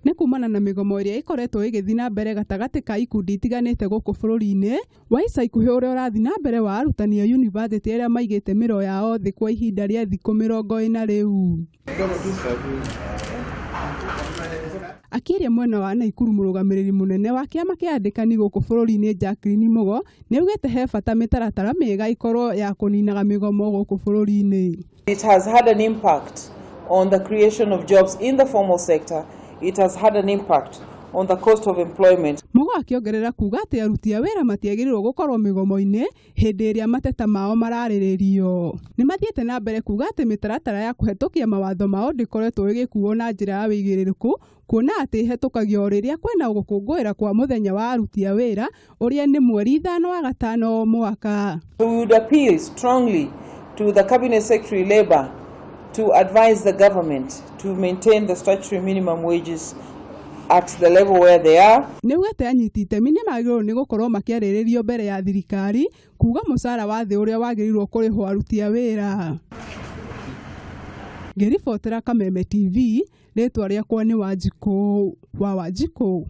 Nĩ kumana na migomo ĩrĩa ĩkoretwo ĩgĩthiĩ na mbere gatagatĩ ka ikundi itiganĩte gũkũ bũrũri-inĩ, wa ica ikuhĩ ũrĩa ũrathiĩ na mbere wa arutani a yunivasĩtĩ arĩa maigĩte mĩro yao thĩ kwa ihinda rĩa thikũ 40 rĩu. Akĩaria mwena wa Naikuru, mũrũgamĩrĩri mũnene wa kĩama kĩa andĩkani gũkũ bũrũri-inĩ Jacqueline Mugo nĩaugĩte he bata mĩtaratara mĩega ikorwo ya kũninaga migomo gũkũ bũrũri-inĩ. It has had an impact on the creation of jobs in the formal sector. It has had an impact on the cost of employment. Mugo akĩongerera kuga atĩ aruti a wĩra matiagĩrĩirwo gũkorwo migomo-inĩ hĩndĩ ĩrĩa mateta mao mararĩrĩrio. Nĩ mathiĩte na mbere kuga atĩ mĩtaratara ya kũhetũkia mawatho mao ndĩkoretwo ĩgĩkuo na njĩra ya wĩigĩrĩrĩku, kuona atĩ ĩhetũkagio rĩrĩa kwĩna gũkũngũĩra kwa mũthenya wa aruti a wĩra ũrĩa nĩ mweri 5 wa gatano mwaka. We would appeal strongly to the Cabinet Secretary Labour to advise the government to maintain the statutory minimum wages at the level where they are. Nĩugĩte anyiti itemi nĩ magĩrĩirwo nĩ gũkorwo makĩarĩrĩrio mbere ya thirikari kuga mũcara wa thĩ ũrĩa wagĩrĩirwo kũrĩhwo aruti a wĩra. Ngĩribotera Kameme TV, rĩtwa rĩakwa nĩ Wanjikũ wa Wanjikũ.